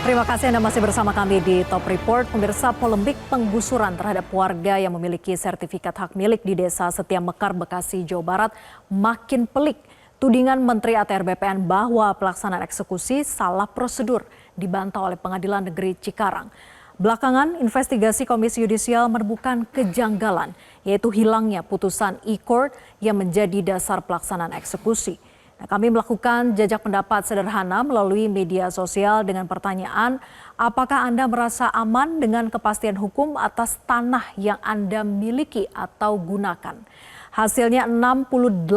Terima kasih Anda masih bersama kami di Top Report. Pemirsa, polemik penggusuran terhadap warga yang memiliki sertifikat hak milik di Desa Setia Mekar, Bekasi, Jawa Barat makin pelik. Tudingan Menteri ATR BPN bahwa pelaksanaan eksekusi salah prosedur dibantah oleh Pengadilan Negeri Cikarang. Belakangan, investigasi Komisi Yudisial menemukan kejanggalan, yaitu hilangnya putusan e-court yang menjadi dasar pelaksanaan eksekusi. Kami melakukan jajak pendapat sederhana melalui media sosial dengan pertanyaan, apakah Anda merasa aman dengan kepastian hukum atas tanah yang Anda miliki atau gunakan? Hasilnya 68%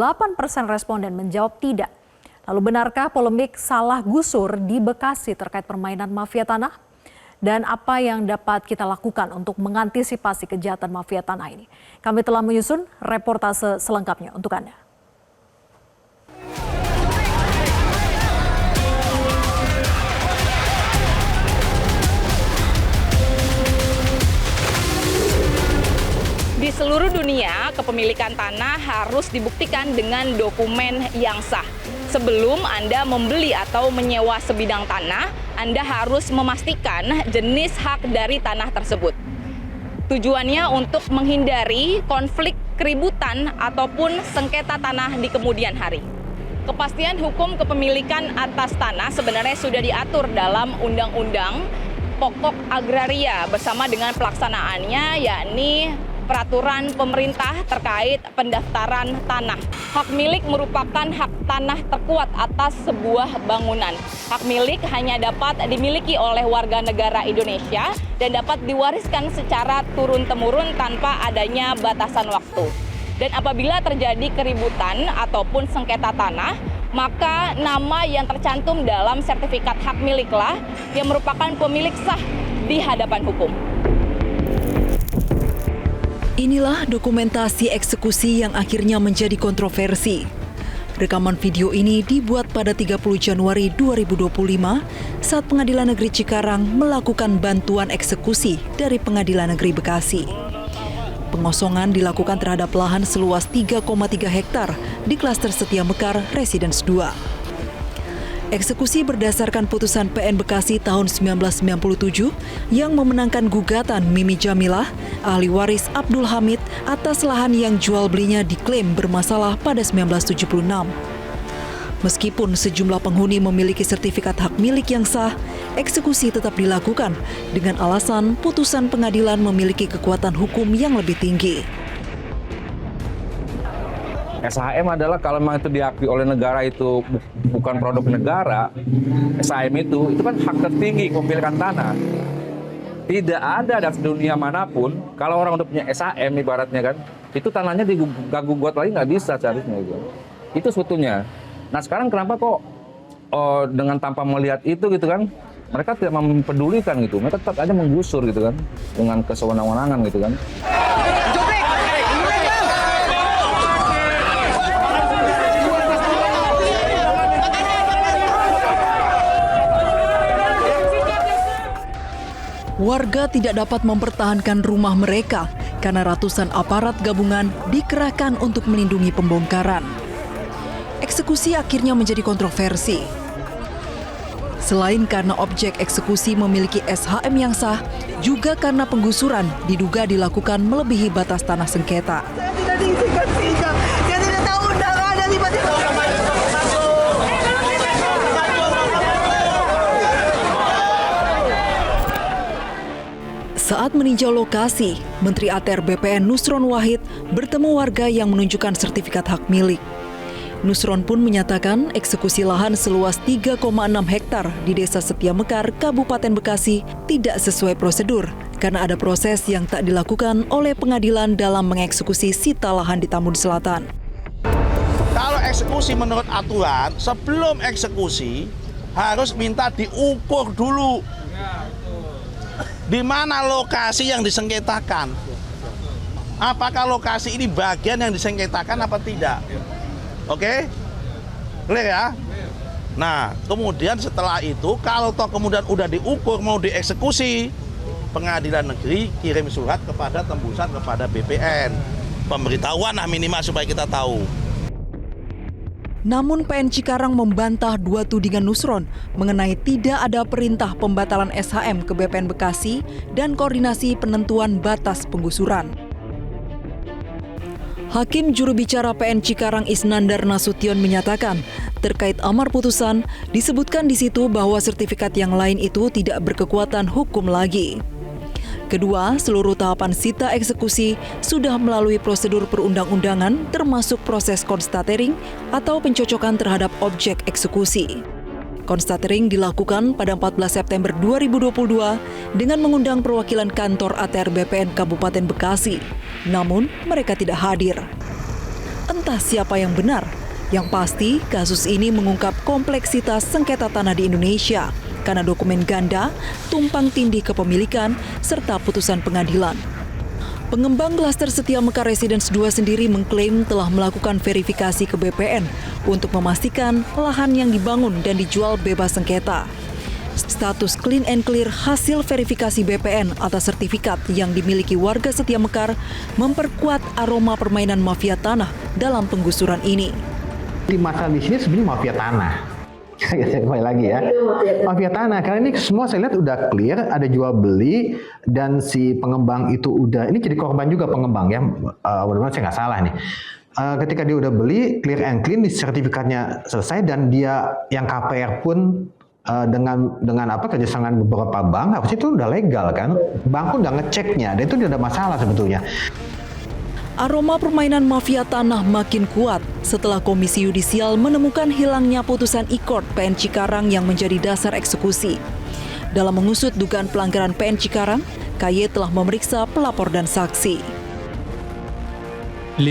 responden menjawab tidak. Lalu benarkah polemik salah gusur di Bekasi terkait permainan mafia tanah? Dan apa yang dapat kita lakukan untuk mengantisipasi kejahatan mafia tanah ini? Kami telah menyusun reportase selengkapnya untuk Anda. Di seluruh dunia, kepemilikan tanah harus dibuktikan dengan dokumen yang sah. Sebelum Anda membeli atau menyewa sebidang tanah, Anda harus memastikan jenis hak dari tanah tersebut. Tujuannya untuk menghindari konflik keributan ataupun sengketa tanah di kemudian hari. Kepastian hukum kepemilikan atas tanah sebenarnya sudah diatur dalam Undang-Undang Pokok Agraria bersama dengan pelaksanaannya, yakni peraturan pemerintah terkait pendaftaran tanah. Hak milik merupakan hak tanah terkuat atas sebuah bangunan. Hak milik hanya dapat dimiliki oleh warga negara Indonesia dan dapat diwariskan secara turun-temurun tanpa adanya batasan waktu. Dan apabila terjadi keributan ataupun sengketa tanah, maka nama yang tercantum dalam sertifikat hak miliklah yang merupakan pemilik sah di hadapan hukum. Inilah dokumentasi eksekusi yang akhirnya menjadi kontroversi. Rekaman video ini dibuat pada 30 Januari 2025 saat Pengadilan Negeri Cikarang melakukan bantuan eksekusi dari Pengadilan Negeri Bekasi. Pengosongan dilakukan terhadap lahan seluas 3,3 hektar di klaster Setia Mekar, Residence 2. Eksekusi berdasarkan putusan PN Bekasi tahun 1997 yang memenangkan gugatan Mimi Jamilah, ahli waris Abdul Hamid atas lahan yang jual belinya diklaim bermasalah pada 1976. Meskipun sejumlah penghuni memiliki sertifikat hak milik yang sah, eksekusi tetap dilakukan dengan alasan putusan pengadilan memiliki kekuatan hukum yang lebih tinggi. SHM adalah kalau memang itu diakui oleh negara itu bukan produk negara, SHM itu kan hak tertinggi kepemilikan tanah. Tidak ada di dunia manapun kalau orang udah punya SHM ibaratnya kan, itu tanahnya digugat lagi nggak bisa seharusnya gitu. Itu sebetulnya. Nah sekarang kenapa kok dengan tanpa melihat itu gitu kan, mereka tidak mempedulikan gitu, mereka tetap aja menggusur gitu kan dengan kesewenang-wenangan gitu kan. Warga tidak dapat mempertahankan rumah mereka karena ratusan aparat gabungan dikerahkan untuk melindungi pembongkaran. Eksekusi akhirnya menjadi kontroversi. Selain karena objek eksekusi memiliki SHM yang sah, juga karena penggusuran diduga dilakukan melebihi batas tanah sengketa. Saya tidak diizinkan sehingga dia tidak tahu undangan dan tiba-tiba. Saat meninjau lokasi, Menteri ATR BPN Nusron Wahid bertemu warga yang menunjukkan sertifikat hak milik. Nusron pun menyatakan eksekusi lahan seluas 3,6 hektar di Desa Setia Mekar, Kabupaten Bekasi tidak sesuai prosedur karena ada proses yang tak dilakukan oleh pengadilan dalam mengeksekusi sita lahan di Tambun Selatan. Kalau eksekusi menurut aturan, sebelum eksekusi harus minta diukur dulu. Di mana lokasi yang disengketakan? Apakah lokasi ini bagian yang disengketakan apa tidak? Oke? Clear ya? Nah, kemudian setelah itu, kalau toh kemudian udah diukur mau dieksekusi, Pengadilan Negeri kirim surat kepada tembusan kepada BPN. Pemberitahuan lah minimal supaya kita tahu. Namun PN Cikarang membantah dua tudingan Nusron mengenai tidak ada perintah pembatalan SHM ke BPN Bekasi dan koordinasi penentuan batas penggusuran. Hakim juru bicara PN Cikarang Isnandar Nasution menyatakan, terkait amar putusan, disebutkan di situ bahwa sertifikat yang lain itu tidak berkekuatan hukum lagi. Kedua, seluruh tahapan sita eksekusi sudah melalui prosedur perundang-undangan termasuk proses konstatering atau pencocokan terhadap objek eksekusi. Konstatering dilakukan pada 14 September 2022 dengan mengundang perwakilan kantor ATR BPN Kabupaten Bekasi. Namun, mereka tidak hadir. Entah siapa yang benar, yang pasti kasus ini mengungkap kompleksitas sengketa tanah di Indonesia karena dokumen ganda, tumpang tindih kepemilikan, serta putusan pengadilan. Pengembang klaster Setia Mekar Residence 2 sendiri mengklaim telah melakukan verifikasi ke BPN untuk memastikan lahan yang dibangun dan dijual bebas sengketa. Status clean and clear hasil verifikasi BPN atas sertifikat yang dimiliki warga Setia Mekar memperkuat aroma permainan mafia tanah dalam penggusuran ini. Di masalah di sini sebenarnya mafia tanah. Kembali lagi ya, mafia tanah. Karena ini semua saya lihat udah clear, ada jual beli dan si pengembang itu udah, ini jadi korban juga pengembang ya. Mudah-mudahan saya nggak salah nih. Ketika dia udah beli, clear and clean, sertifikatnya selesai dan dia yang KPR pun dengan apa kerjasama beberapa bank, harusnya itu udah legal kan. Bank pun udah ngeceknya, dan itu tidak ada masalah sebetulnya. Aroma permainan mafia tanah makin kuat setelah Komisi Yudisial menemukan hilangnya putusan I-Court PN Cikarang yang menjadi dasar eksekusi. Dalam mengusut dugaan pelanggaran PN Cikarang, KY telah memeriksa pelapor dan saksi. 5.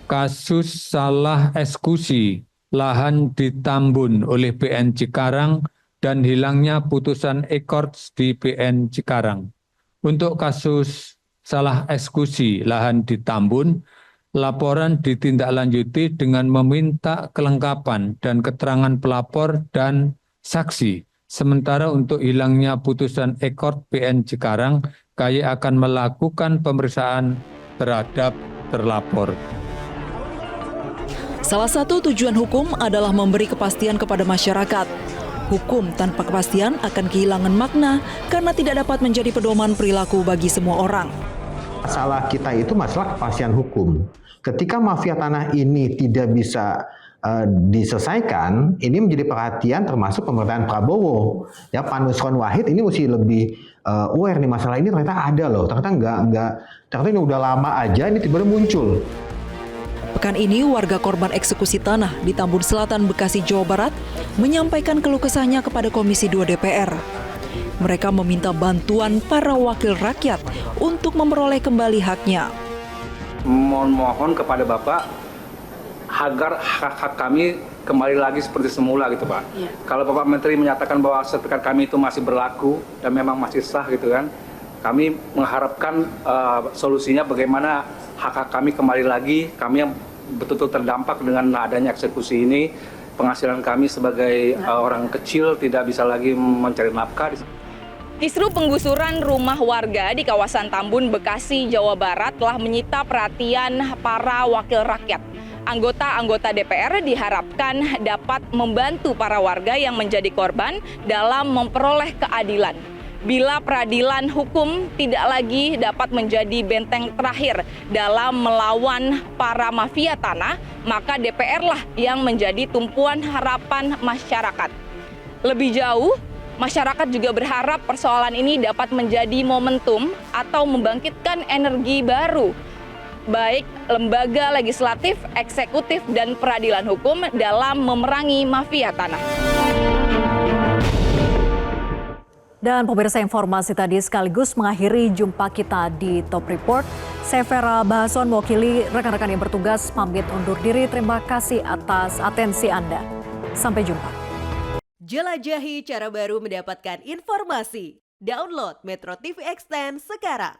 Kasus salah eksekusi lahan di Tambun oleh PN Cikarang dan hilangnya putusan I-Court di PN Cikarang. Untuk kasus salah eksekusi lahan di Tambun, laporan ditindaklanjuti dengan meminta kelengkapan dan keterangan pelapor dan saksi. Sementara untuk hilangnya putusan I-Court PN Cikarang, KY akan melakukan pemeriksaan terhadap terlapor. Salah satu tujuan hukum adalah memberi kepastian kepada masyarakat. Hukum tanpa kepastian akan kehilangan makna karena tidak dapat menjadi pedoman perilaku bagi semua orang. Masalah kita itu masalah kepastian hukum. Ketika mafia tanah ini tidak bisa diselesaikan, ini menjadi perhatian termasuk pemerintahan Prabowo. Ya, Pak Nusron Wahid ini mesti lebih aware nih masalah ini ternyata ada loh. Ternyata ini udah lama aja ini tiba-tiba muncul. Pekan ini, warga korban eksekusi tanah di Tambun Selatan, Bekasi, Jawa Barat menyampaikan keluh kesahnya kepada Komisi 2 DPR. Mereka meminta bantuan para wakil rakyat untuk memperoleh kembali haknya. Mohon kepada Bapak agar hak-hak kami kembali lagi seperti semula gitu Pak. Ya. Kalau Bapak Menteri menyatakan bahwa sertifikat kami itu masih berlaku dan memang masih sah gitu kan, kami mengharapkan solusinya bagaimana hak-hak kami kembali lagi, kami yang betul-betul terdampak dengan adanya eksekusi ini, penghasilan kami sebagai orang kecil tidak bisa lagi mencari nafkah. Kisru penggusuran rumah warga di kawasan Tambun, Bekasi, Jawa Barat telah menyita perhatian para wakil rakyat. Anggota-anggota DPR diharapkan dapat membantu para warga yang menjadi korban dalam memperoleh keadilan. Bila peradilan hukum tidak lagi dapat menjadi benteng terakhir dalam melawan para mafia tanah, maka DPR lah yang menjadi tumpuan harapan masyarakat. Lebih jauh, masyarakat juga berharap persoalan ini dapat menjadi momentum atau membangkitkan energi baru, baik lembaga legislatif, eksekutif, dan peradilan hukum dalam memerangi mafia tanah. Dan pemirsa, informasi tadi sekaligus mengakhiri jumpa kita di Top Report. Saya Vera Bahason, mewakili rekan-rekan yang bertugas, pamit undur diri. Terima kasih atas atensi Anda. Sampai jumpa. Jelajahi cara baru mendapatkan informasi. Download Metro TV Extend sekarang.